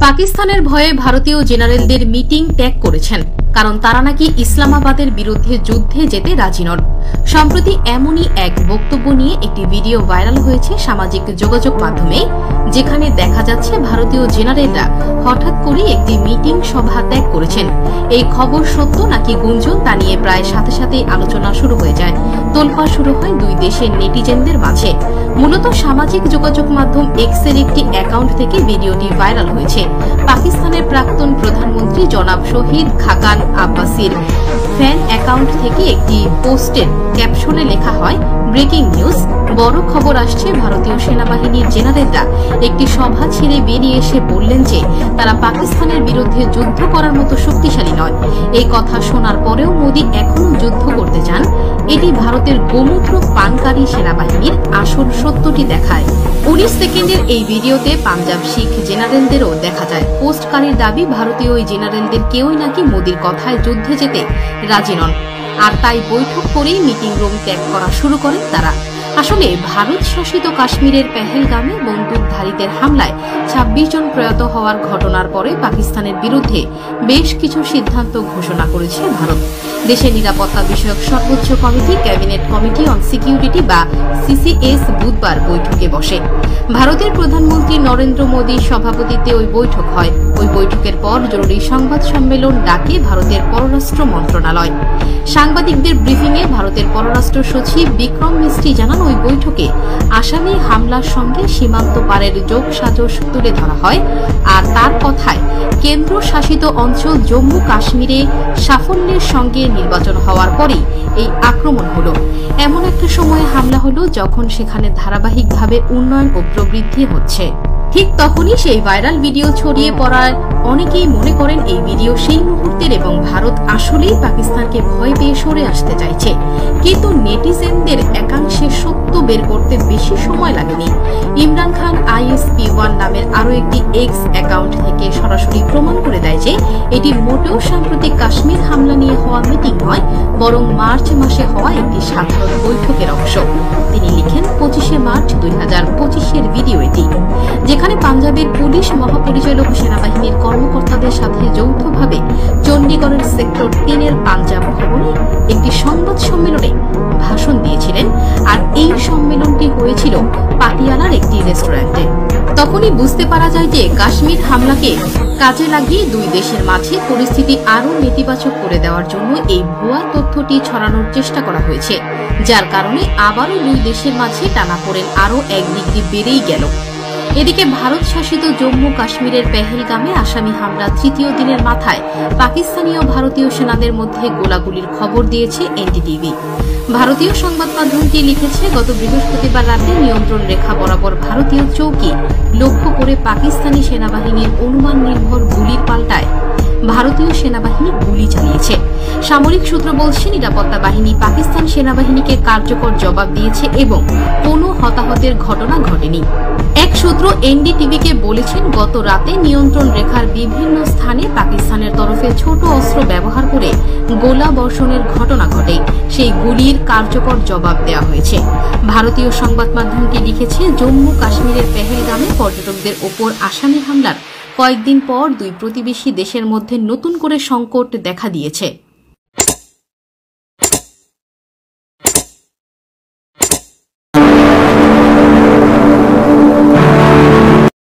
পাকিস্তানের ভয়ে ভারতীয় জেনারেলদের মিটিং ত্যাগ করেছেন, কারণ তারা নাকি ইসলামাবাদের বিরুদ্ধে যুদ্ধে যেতে রাজি নন। সম্প্রতি এমনই এক বক্তব্য নিয়ে একটি ভিডিও ভাইরাল হয়েছে সামাজিক যোগাযোগ মাধ্যমে, যেখানে দেখা যাচ্ছে ভারতীয় জেনারেলরা হঠাৎ করে একটি মিটিং সভা ত্যাগ করেছেন। এই খবর সত্য নাকি গুঞ্জন তা নিয়ে প্রায় সাথে সাথেই আলোচনা শুরু হয়ে যায়। তোলপাড় শুরু হয় দুই দেশের নেটিজেনদের মাঝে। মূলত সামাজিক যোগাযোগ মাধ্যম এক্সের একটি অ্যাকাউন্ট থেকে ভিডিওটি ভাইরাল হয়েছে। পাকিস্তানের প্রাক্তন প্রধানমন্ত্রী জনাব শহীদ খাকান আব্বাসির ফ্যান অ্যাকাউন্ট থেকে একটি পোস্টের ক্যাপশনে লেখা হয়, ব্রেকিং নিউজ, বড় খবর আসছে। ভারতীয় সেনাবাহিনীর জেনারেলরা একটি সভা ছেড়ে বেরিয়ে এসে বললেন যে তারা পাকিস্তানের বিরুদ্ধে যুদ্ধ করার মতো শক্তিশালী নয়। এই কথা শোনার পরেও মোদি এখনও যুদ্ধ করতে চান। এটি ভারতের গোমূত্র পানকারী সেনাবাহিনীর আসল সত্যটি দেখায়। 19 সেকেন্ডের এই ভিডিওতে পাঞ্জাব শিখ জেনারেলদেরও দেখা যায়। পোস্টকারীর দাবি, ভারতীয় ওই জেনারেলদের কেউই নাকি মোদির কথায় যুদ্ধে যেতে রাজি নন, আর তাই বৈঠক করেই মিটিং রুম ত্যাগ করা শুরু করেন তারা। আসলে ভারত শাসিত কাশ্মীরের পেহেলগামে বন্দুকধারীদের হামলায় 26 জন প্রয়াত হওয়ার ঘটনার পরে পাকিস্তানের বিরুদ্ধে বেশ কিছু সিদ্ধান্ত ঘোষণা করেছে ভারত। দেশের নিরাপত্তা বিষয়ক সর্বোচ্চ committee, cabinet committee on security বা সিসিএস বুধবার বৈঠকে বসে। ভারতের প্রধানমন্ত্রী নরেন্দ্র মোদীর সভাপতিত্বে ওই বৈঠক হয়। ওই বৈঠকের পর জরুরি সংবাদ সম্মেলন ডাকে ভারতের পররাষ্ট্র মন্ত্রণালয়। সাংবাদিকদের ব্রিফিংয়ে ভারতের পররাষ্ট্র সচিব বিক্রম মিস্ত্রি জানান, ওই বৈঠকে আসামি হামলার সঙ্গে সীমান্ত পারের যোগসাজশ তুলে ধরা হয়। আর তার কথায় কেন্দ্র শাসিত অঞ্চল জম্মু কাশ্মীরে সাফল্যের সঙ্গে নির্বাচন হওয়ার পরেই এই আক্রমণ হলো। এমন একটা সময়ে হামলা হলো যখন সেখানে ধারাবাহিকভাবে উন্নয়ন ও প্রবৃদ্ধি হচ্ছে। ঠিক তখনই সেই ভাইরাল ভিডিও ছড়িয়ে পড়ায় অনেকেই মনে করেন এই ভিডিও সেই মুহূর্তের এবং ভারত আসলেই পাকিস্তানকে ভয় পেয়ে সরে আসতে চাইছে। কিন্তু নেটিজেনদের একাংশে সত্য বের করতে বেশি সময় লাগেনি। ইমরান খান ISP1 নামের আরও একটি এক্স অ্যাকাউন্ট থেকে সরাসরি প্রমাণ করে দেয় যে এটি মোটেও সাম্প্রতিক কাশ্মীর হামলা নিয়ে হওয়া মিটিং নয়, বরং মার্চ মাসে হওয়া একটি সাধারণ বৈঠকের অংশ। তিনি লিখেন, 25শে মার্চ 2025-এর ভিডিও এটি, যেখানে পাঞ্জাবের পুলিশ মহাপরিচালক সেনাবাহিনীর কর্মকর্তাদের সাথে যৌথভাবে চণ্ডীগড়ের সেক্টর 3-এর পাঞ্জাব ভবনে একটি সংবাদ সম্মেলনে ভাষণ দিয়েছিলেন। আর এই সম্মেলনটি হয়েছিল পাটিয়ালার একটি রেস্টুরেন্টে। তখনই বুঝতে পারা যায় যে কাশ্মীর হামলাকে কাজে লাগিয়ে দুই দেশের মাঝে পরিস্থিতি আরও নেতিবাচক করে দেওয়ার জন্য এই ভুয়া তথ্যটি ছড়ানোর চেষ্টা করা হয়েছে, যার কারণে আবারও দুই দেশের মাঝে টানাপোড়েন আরও 1 ডিগ্রি বেড়েই গেল। এদিকে ভারত শাসিত জম্মু কাশ্মীরের পেহেলগামে আসামি হামলা 3য় দিনের মাথায় পাকিস্তানি ও ভারতীয় সেনাদের মধ্যে গোলাগুলির খবর দিয়েছে NDTV। ভারতীয় সংবাদ মাধ্যমটি লিখেছে, গত বৃহস্পতিবার রাতে নিয়ন্ত্রণ রেখা বরাবর ভারতীয় চৌকি লক্ষ্য করে পাকিস্তানি সেনাবাহিনীর অনুমান নির্ভর গুলির পাল্টায় ভারতীয় সেনাবাহিনী গুলি চালিয়েছে। সামরিক সূত্র বলছে, নিরাপত্তা বাহিনী পাকিস্তান সেনাবাহিনীকে কার্যকর জবাব দিয়েছে এবং কোনো হতাহতের ঘটনা ঘটেনি। এক সূত্র NDTV-কে বলেছেন, গত রাতে নিয়ন্ত্রণ রেখার বিভিন্ন স্থানে পাকিস্তানের তরফে ছোট অস্ত্র ব্যবহার করে গোলা বর্ষণের ঘটনা ঘটে। সেই গুলির কার্যকর জবাব দেওয়া হয়েছে। ভারতীয় সংবাদ মাধ্যমটি লিখেছে, জম্মু কাশ্মীরের পেহেলগামে পর্যটকদের ওপর আসামি হামলার কয়েকদিন পর দুই প্রতিবেশী দেশের মধ্যে নতুন করে সংকট দেখা দিয়েছে।